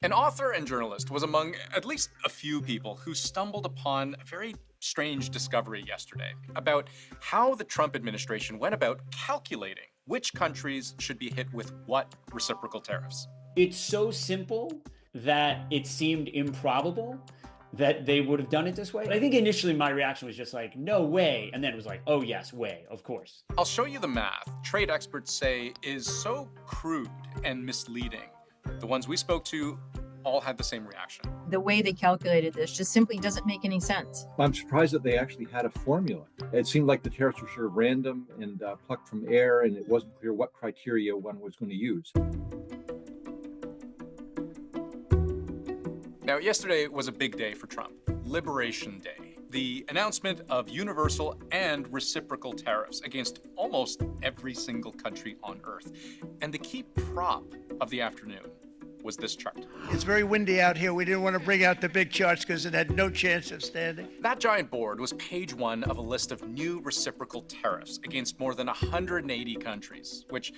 An author and journalist was among at least a few people who stumbled upon a very strange discovery yesterday about how the Trump administration went about calculating which countries should be hit with what reciprocal tariffs. It's so simple that it seemed improbable that they would have done it this way. But I think initially my reaction was just like, no way. And then it was like, oh, yes, way, of course. I'll show you the math trade experts say is so crude and misleading. The ones we spoke to all had the same reaction. The way they calculated this just simply doesn't make any sense. I'm surprised that they actually had a formula. It seemed like the tariffs were sort of random and plucked from air, and it wasn't clear what criteria one was going to use. Now, yesterday was a big day for Trump, Liberation Day, the announcement of universal and reciprocal tariffs against almost every single country on Earth. And the key prop of the afternoon was this chart. It's very windy out here. We didn't want to bring out the big charts because it had no chance of standing. That giant board was page one of a list of new reciprocal tariffs against more than 180 countries, which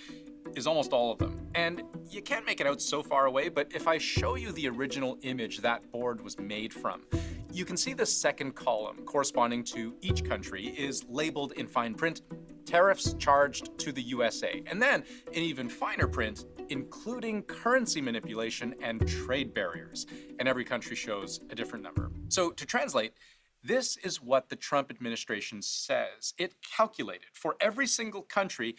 is almost all of them. And you can't make it out so far away, but if I show you the original image that board was made from, you can see the second column corresponding to each country is labeled in fine print, tariffs charged to the USA. And then in even finer print, including currency manipulation and trade barriers. And every country shows a different number. So to translate, this is what the Trump administration says. It calculated for every single country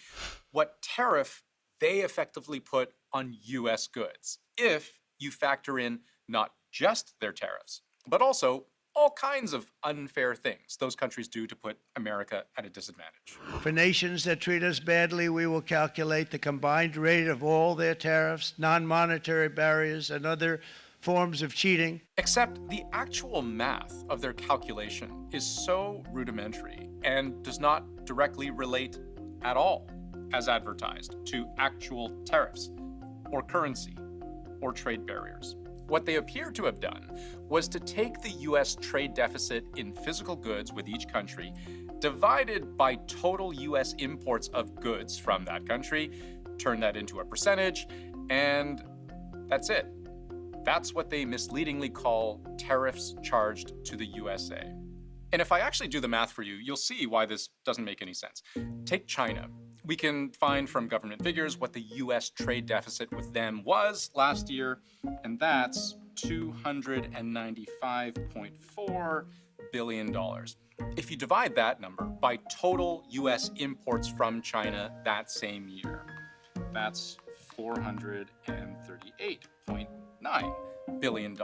what tariff they effectively put on US goods, if you factor in not just their tariffs, but also all kinds of unfair things those countries do to put America at a disadvantage. For nations that treat us badly, we will calculate the combined rate of all their tariffs, non-monetary barriers, and other forms of cheating. Except the actual math of their calculation is so rudimentary and does not directly relate at all, as advertised, to actual tariffs or currency or trade barriers. What they appear to have done was to take the US trade deficit in physical goods with each country, divided by total US imports of goods from that country, turn that into a percentage, and that's it. That's what they misleadingly call tariffs charged to the USA. And if I actually do the math for you, you'll see why this doesn't make any sense. Take China. We can find from government figures what the US trade deficit with them was last year, and that's $295.4 billion. If you divide that number by total US imports from China that same year, that's $438.9 billion.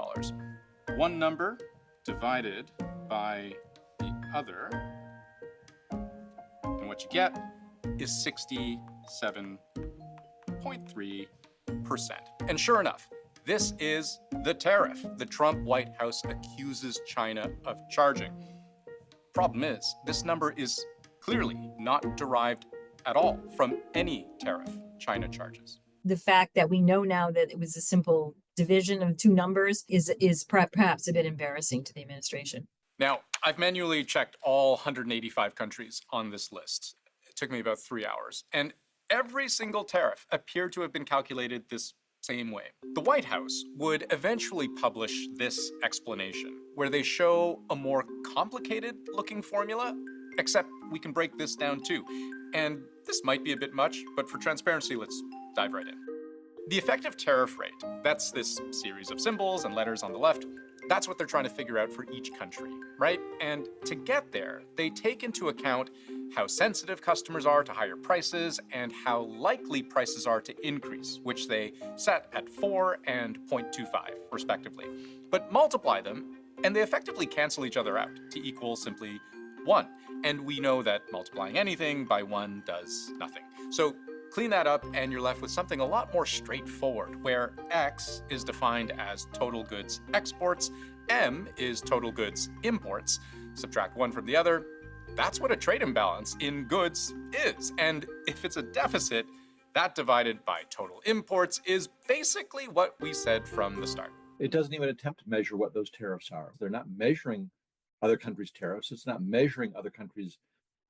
One number divided by the other, and what you get is 67.3%. And sure enough, this is the tariff the Trump White House accuses China of charging. Problem is, this number is clearly not derived at all from any tariff China charges. The fact that we know now that it was a simple division of two numbers is perhaps a bit embarrassing to the administration. Now, I've manually checked all 185 countries on this list. It took me about 3 hours, and every single tariff appeared to have been calculated this same way. The White House would eventually publish this explanation, where they show a more complicated looking formula, except we can break this down too. And this might be a bit much, but for transparency, let's dive right in. The effective tariff rate, that's this series of symbols and letters on the left, that's what they're trying to figure out for each country, right? And to get there, they take into account how sensitive customers are to higher prices and how likely prices are to increase, which they set at 4 and 0.25, respectively. But multiply them, and they effectively cancel each other out to equal simply 1. And we know that multiplying anything by 1 does nothing. So clean that up, and you're left with something a lot more straightforward, where X is defined as total goods exports, M is total goods imports. Subtract one from the other, that's what a trade imbalance in goods is. And if it's a deficit, that divided by total imports is basically what we said from the start. It doesn't even attempt to measure what those tariffs are. They're not measuring other countries' tariffs. It's not measuring other countries'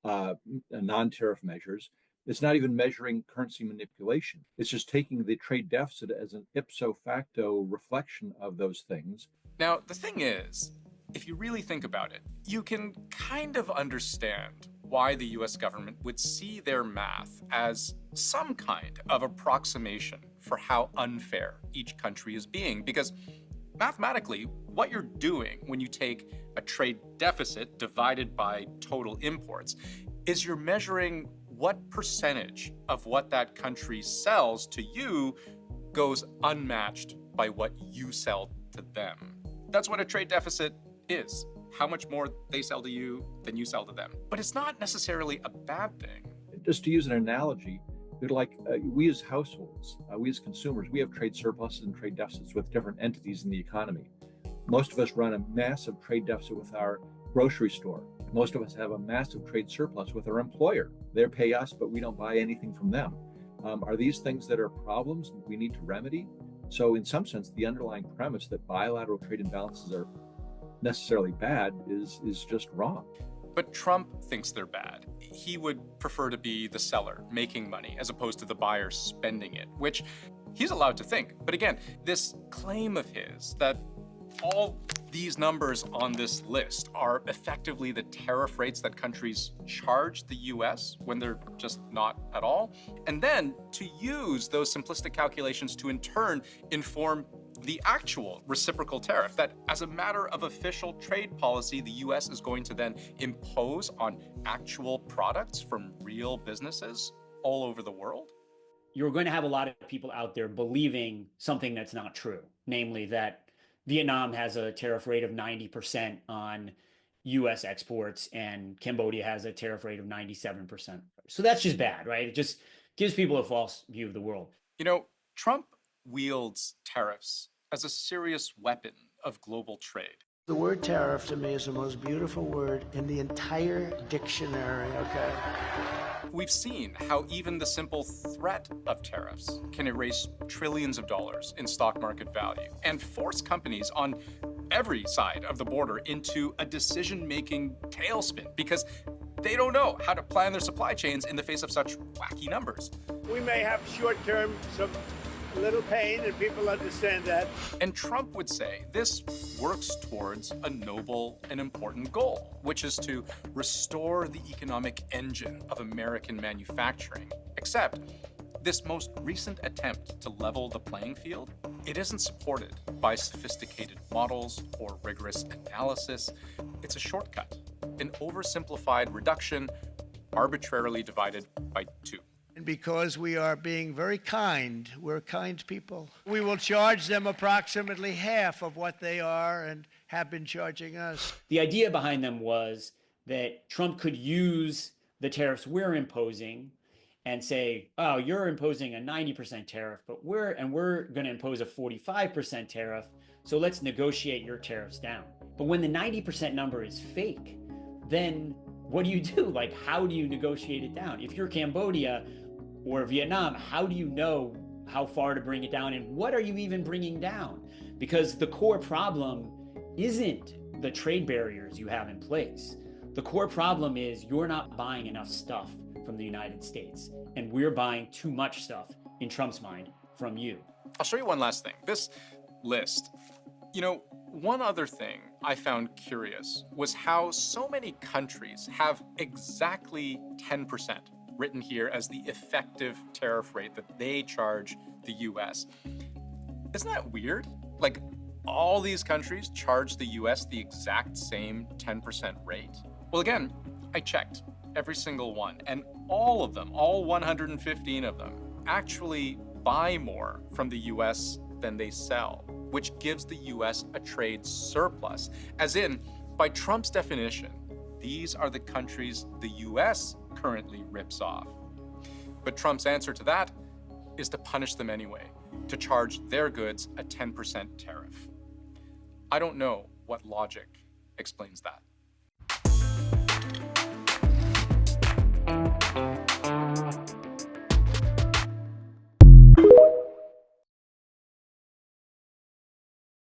non-tariff measures. It's not even measuring currency manipulation. It's just taking the trade deficit as an ipso facto reflection of those things. Now, the thing is, if you really think about it, you can kind of understand why the US government would see their math as some kind of approximation for how unfair each country is being. Because mathematically, what you're doing when you take a trade deficit divided by total imports is you're measuring what percentage of what that country sells to you goes unmatched by what you sell to them. That's what a trade deficit is. How much more they sell to you than you sell to them. But it's not necessarily a bad thing. Just to use an analogy, we as households, we as consumers, we have trade surpluses and trade deficits with different entities in the economy. Most of us run a massive trade deficit with our grocery store. Most of us have a massive trade surplus with our employer. They pay us, but we don't buy anything from them. Are these things that are problems we need to remedy? So in some sense, the underlying premise that bilateral trade imbalances are necessarily bad is just wrong. But Trump thinks they're bad. He would prefer to be the seller making money as opposed to the buyer spending it, which he's allowed to think. But again, this claim of his that all these numbers on this list are effectively the tariff rates that countries charge the US when they're just not at all, and then to use those simplistic calculations to in turn inform the actual reciprocal tariff that, as a matter of official trade policy, the US is going to then impose on actual products from real businesses all over the world. You're going to have a lot of people out there believing something that's not true, namely that Vietnam has a tariff rate of 90% on US exports and Cambodia has a tariff rate of 97%. So that's just bad, right? It just gives people a false view of the world. You know, Trump wields tariffs as a serious weapon of global trade. The word tariff to me is the most beautiful word in the entire dictionary, okay? We've seen how even the simple threat of tariffs can erase trillions of dollars in stock market value and force companies on every side of the border into a decision-making tailspin because they don't know how to plan their supply chains in the face of such wacky numbers. We may have short-term some little pain, and people understand that. And Trump would say this works towards a noble and important goal, which is to restore the economic engine of American manufacturing. Except this most recent attempt to level the playing field, it isn't supported by sophisticated models or rigorous analysis. It's a shortcut, an oversimplified reduction arbitrarily divided by 2. And because we are being very kind, we're kind people, we will charge them approximately half of what they are and have been charging us. The idea behind them was that Trump could use the tariffs we're imposing and say, oh, you're imposing a 90% tariff, but we're going to impose a 45% tariff, so let's negotiate your tariffs down. But when the 90% number is fake, then what do you do? Like, how do you negotiate it down? If you're Cambodia or Vietnam, how do you know how far to bring it down? And what are you even bringing down? Because the core problem isn't the trade barriers you have in place. The core problem is you're not buying enough stuff from the United States, and we're buying too much stuff, in Trump's mind, from you. I'll show you one last thing. This list, you know, one other thing I found curious was how so many countries have exactly 10% written here as the effective tariff rate that they charge the US. Isn't that weird? Like, all these countries charge the US the exact same 10% rate? Well, again, I checked every single one, and all of them, all 115 of them, actually buy more from the US than they sell, which gives the US a trade surplus. As in, by Trump's definition, these are the countries the US currently rips off. But Trump's answer to that is to punish them anyway, to charge their goods a 10% tariff. I don't know what logic explains that.